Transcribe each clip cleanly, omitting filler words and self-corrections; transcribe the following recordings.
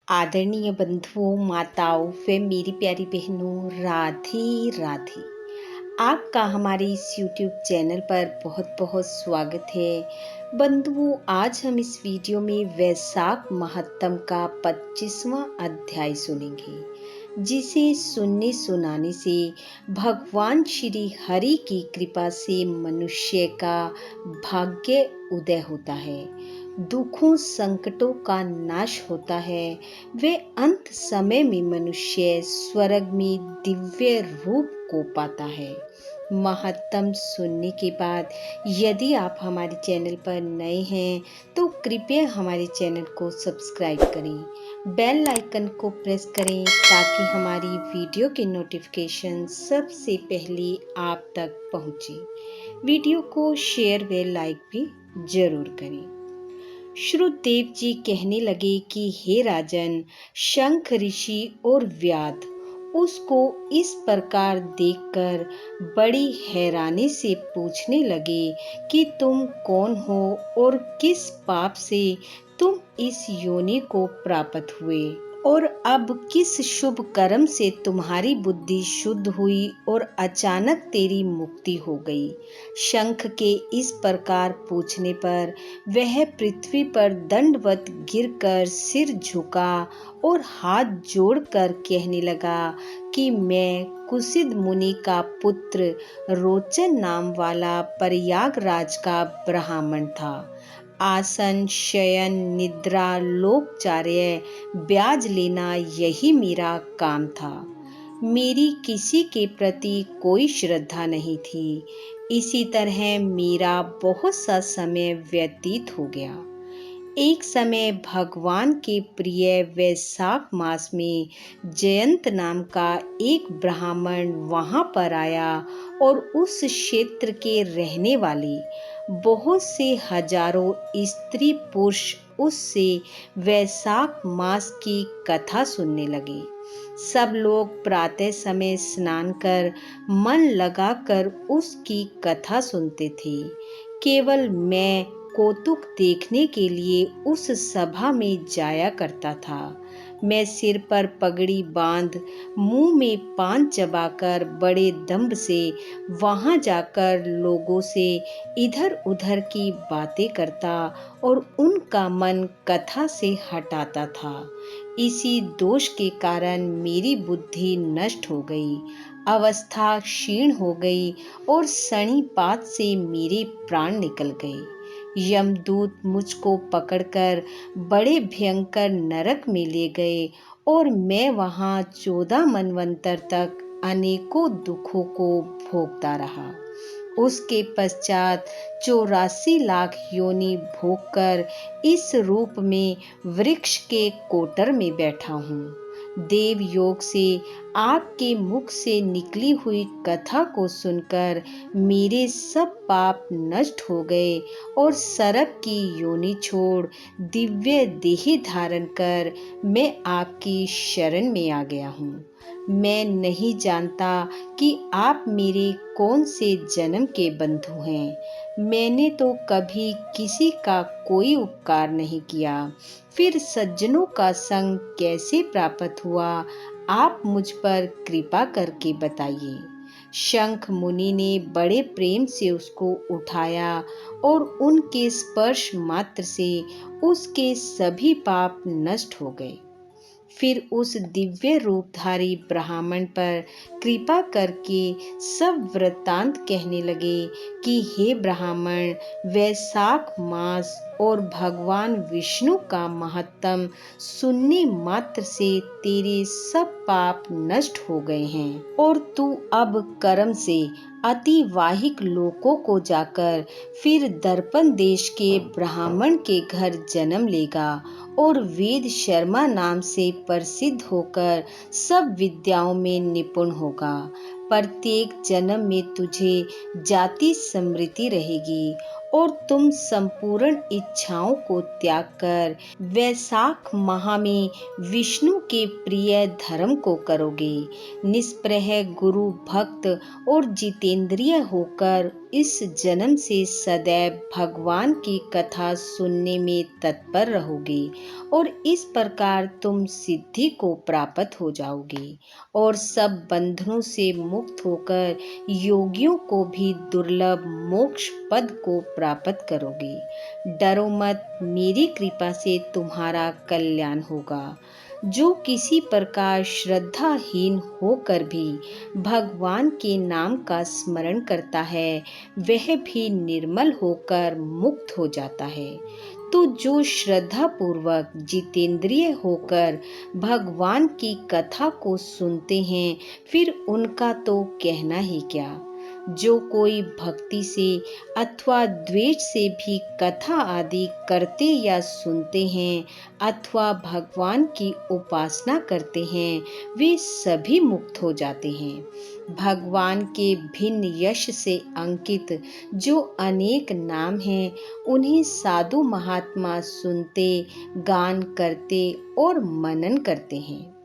आदरणीय बंधुओं, माताओं व मेरी प्यारी बहनों, राधे राधे। आपका हमारे इस YouTube चैनल पर बहुत बहुत स्वागत है। बंधुओं, आज हम इस वीडियो में वैशाख महात्म का 25वां अध्याय सुनेंगे, जिसे सुनने सुनाने से भगवान श्री हरि की कृपा से मनुष्य का भाग्य उदय होता है, दुखों संकटों का नाश होता है। वे अंत समय में मनुष्य स्वर्ग में दिव्य रूप को पाता है। महात्म सुनने के बाद यदि आप हमारे चैनल पर नए हैं तो कृपया हमारे चैनल को सब्सक्राइब करें, बेल आइकन को प्रेस करें ताकि हमारी वीडियो के नोटिफिकेशन सबसे पहले आप तक पहुंचे। वीडियो को शेयर व लाइक भी जरूर करें। श्रुतदेव जी कहने लगे कि हे राजन, शंख ऋषि और व्याध उसको इस प्रकार देखकर बड़ी हैरानी से पूछने लगे कि तुम कौन हो और किस पाप से तुम इस योनि को प्राप्त हुए, और अब किस शुभ कर्म से तुम्हारी बुद्धि शुद्ध हुई और अचानक तेरी मुक्ति हो गई। शंख के इस प्रकार पूछने पर वह पृथ्वी पर दंडवत गिरकर सिर झुका और हाथ जोड़कर कहने लगा कि मैं कुसिद मुनि का पुत्र रोचन नाम वाला प्रयागराज का ब्राह्मण था। आसन, शयन, निद्रा, लोकचार्य, ब्याज लेना यही मेरा काम था। मेरी किसी के प्रति कोई श्रद्धा नहीं थी। इसी तरह मेरा बहुत सा समय व्यतीत हो गया। एक समय भगवान के प्रिय वैशाख मास में जयंत नाम का एक ब्राह्मण वहां पर आया और उस क्षेत्र के रहने वाले बहुत से हजारों स्त्री पुरुष उससे वैशाख मास की कथा सुनने लगे। सब लोग प्रातः समय स्नान कर मन लगाकर उसकी कथा सुनते थे। केवल मैं कौतुक देखने के लिए उस सभा में जाया करता था। मैं सिर पर पगड़ी बांध, मुंह में पान चबाकर बड़े दम्भ से वहां जाकर लोगों से इधर उधर की बातें करता और उनका मन कथा से हटाता था। इसी दोष के कारण मेरी बुद्धि नष्ट हो गई, अवस्था क्षीण हो गई और सणिपात से मेरे प्राण निकल गए। यमदूत मुझको पकड़कर बड़े भयंकर नरक में ले गए और मैं वहां 14 मनवंतर तक अनेकों दुखों को भोगता रहा। उसके पश्चात 84 लाख योनि भोगकर इस रूप में वृक्ष के कोटर में बैठा हूँ। देव योग से आपके मुख से निकली हुई कथा को सुनकर मेरे सब पाप नष्ट हो गए और सरक की योनि छोड़ दिव्य देह धारण कर मैं आपकी शरण में आ गया हूँ। मैं नहीं जानता कि आप मेरे कौन से जन्म के बंधु हैं। मैंने तो कभी किसी का कोई उपकार नहीं किया, फिर सज्जनों का संग कैसे प्राप्त हुआ, आप मुझ पर कृपा करके बताइए। शंख मुनि ने बड़े प्रेम से उसको उठाया और उनके स्पर्श मात्र से उसके सभी पाप नष्ट हो गए। फिर उस दिव्य रूपधारी ब्राह्मण पर कृपा करके सब वृत्तांत कहने लगे कि हे ब्राह्मण, वैशाख मास और भगवान विष्णु का महत्तम सुनने मात्र से तेरे सब पाप नष्ट हो गए हैं और तू अब कर्म से अतिवाहिक लोकों को जाकर फिर दर्पण देश के ब्राह्मण के घर जन्म लेगा और वेद शर्मा नाम से प्रसिद्ध होकर सब विद्याओं में निपुण होगा। प्रत्येक जन्म में तुझे जाति समृद्धि रहेगी और तुम संपूर्ण इच्छाओं को त्याग कर वैशाख माह में विष्णु के प्रिय धर्म को करोगे। निष्प्रह गुरु भक्त और जितेंद्रिय होकर इस जन्म से सदैव भगवान की कथा सुनने में तत्पर रहोगे और इस प्रकार तुम सिद्धि को प्राप्त हो जाओगे और सब बंधनों से मुक्त होकर योगियों को भी दुर्लभ मोक्ष पद को प्राप्त करोगे। डरो मत, मेरी कृपा से तुम्हारा कल्याण होगा। जो किसी प्रकार श्रद्धाहीन होकर भी भगवान के नाम का स्मरण करता है वह भी निर्मल होकर मुक्त हो जाता है। तो जो श्रद्धा पूर्वक जितेंद्रिय होकर भगवान की कथा को सुनते हैं फिर उनका तो कहना ही क्या। जो कोई भक्ति से अथवा द्वेष से भी कथा आदि करते या सुनते हैं अथवा भगवान की उपासना करते हैं वे सभी मुक्त हो जाते हैं। भगवान के भिन्न यश से अंकित जो अनेक नाम हैं उन्हें साधु महात्मा सुनते, गान करते और मनन करते हैं।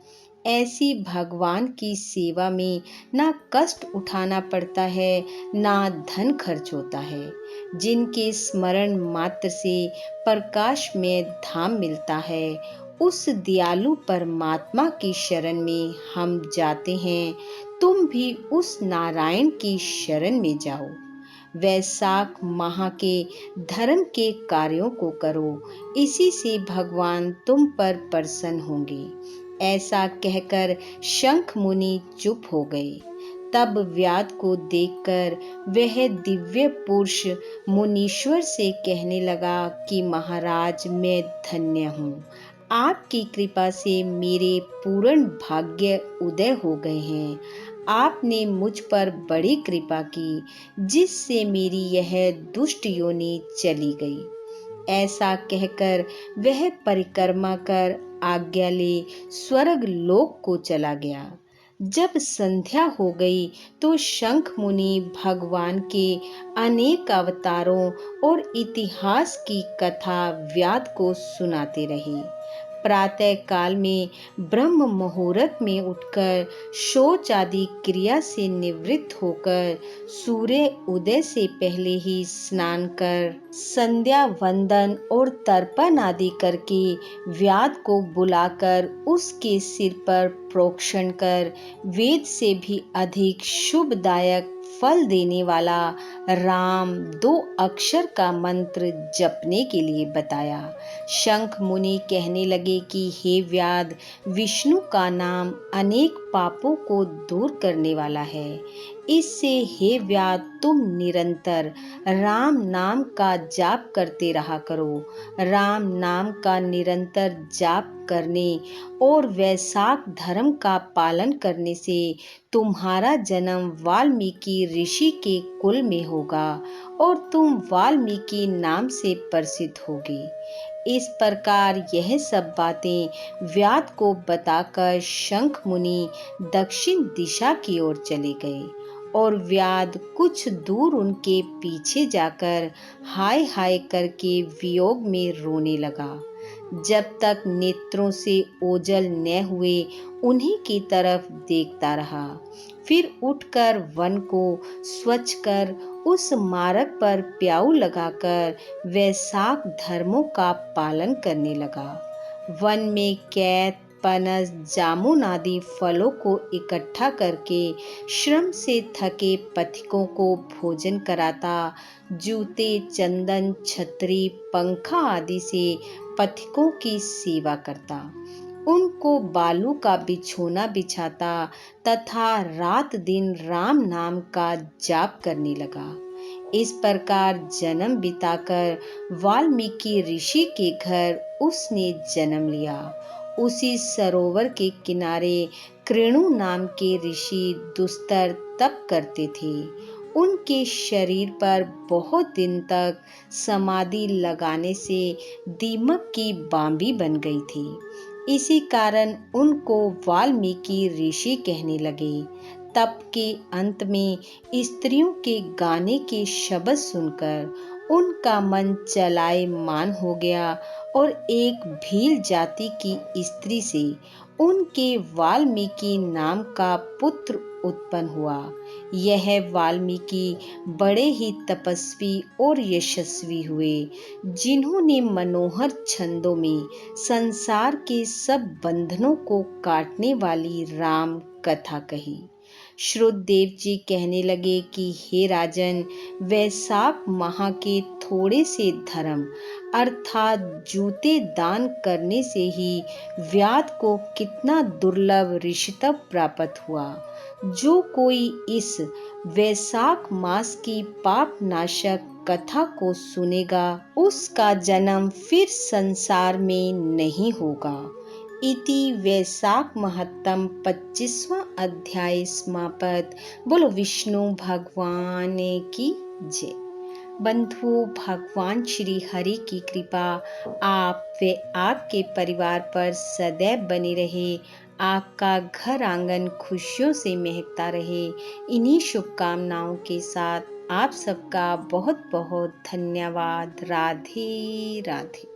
ऐसी भगवान की सेवा में ना कष्ट उठाना पड़ता है ना धन खर्च होता है। जिनके स्मरण मात्र से प्रकाश में धाम मिलता है उस दयालु परमात्मा की शरण में हम जाते हैं। तुम भी उस नारायण की शरण में जाओ। वैशाख माह के धर्म के कार्यों को करो, इसी से भगवान तुम पर प्रसन्न होंगे। ऐसा कहकर शंख मुनि चुप हो गए। तब व्याध को देखकर वह दिव्य पुरुष मुनीश्वर से कहने लगा कि महाराज मैं धन्य हूँ। आपकी कृपा से मेरे पूर्ण भाग्य उदय हो गए हैं। आपने मुझ पर बड़ी कृपा की जिससे मेरी यह दुष्ट योनि चली गई। ऐसा कहकर वह परिक्रमा कर आज्ञा ले स्वर्ग लोक को चला गया। जब संध्या हो गई तो शंख मुनि भगवान के अनेक अवतारों और इतिहास की कथा व्याध को सुनाते रहे। प्रातः काल में ब्रह्म मुहूर्त में उठकर शौच आदि क्रिया से निवृत्त होकर सूर्य उदय से पहले ही स्नान कर संध्या वंदन और तर्पण आदि करके व्याध को बुलाकर उसके सिर पर प्रोक्षण कर वेद से भी अधिक शुभदायक फल देने वाला राम 2 अक्षर का मंत्र जपने के लिए बताया। शंख मुनि कहने लगे कि हे व्याध, विष्णु का नाम अनेक पापों को दूर करने वाला है। इससे हे व्याध तुम निरंतर राम नाम का जाप करते रहा करो। राम नाम का निरंतर जाप करने और वैशाख धर्म का पालन करने से तुम्हारा जन्म वाल्मीकि ऋषि के कुल में होगा और तुम वाल्मीकि नाम से प्रसिद्ध होगे। इस प्रकार यह सब बातें व्याध को बताकर शंख मुनि दक्षिण दिशा की ओर चले गए और व्याध कुछ दूर उनके पीछे जाकर हाय हाय करके वियोग में रोने लगा। जब तक नेत्रों से ओझल न हुए उन्हीं की तरफ देखता रहा। फिर उठकर वन को स्वच्छ कर उस मार्ग पर प्याऊ लगाकर वैशाख धर्मों का पालन करने लगा। वन में कैत, पनस, जामुन आदि फलों को इकट्ठा करके श्रम से थके पथिकों को भोजन कराता, जूते, चंदन, छतरी, पंखा आदि से पथिकों की सेवा करता, उनको बालू का बिछोना बिछाता तथा रात दिन राम नाम का जाप करने लगा। इस प्रकार जन्म बिताकर वाल्मीकि ऋषि के घर उसने जन्म लिया। उसी सरोवर के किनारे कृणु नाम के ऋषि दुस्तर तप करते थे। उनके शरीर पर बहुत दिन तक समाधि लगाने से दीमक की बांबी बन गई थी। इसी कारण उनको वाल्मीकि ऋषि कहने लगे। तप के अंत में स्त्रियों के गाने के शब्द सुनकर उनका मन चलायमान हो गया और एक भील जाति की स्त्री से उनके वाल्मीकि नाम का पुत्र उत्पन्न हुआ। यह वाल्मीकि बड़े ही तपस्वी और यशस्वी हुए, जिन्होंने मनोहर छंदों में संसार के सब बंधनों को काटने वाली राम कथा कही। श्रुतदेव जी कहने लगे कि हे राजन, वैशाख माह के थोड़े से धर्म अर्थात जूते दान करने से ही व्याध को कितना दुर्लभ ऋषित्व प्राप्त हुआ। जो कोई इस वैशाख मास की पाप नाशक कथा को सुनेगा, उसका जन्म फिर संसार में नहीं होगा। इति वैशाख महत्तम 25वां अध्याय समाप्त। बोलो विष्णु भगवान की जय। बंधु, भगवान श्री हरि की कृपा आप व आपके परिवार पर सदैव बनी रहे। आपका घर आंगन खुशियों से महकता रहे। इन्हीं शुभकामनाओं के साथ आप सबका बहुत बहुत धन्यवाद। राधे राधे।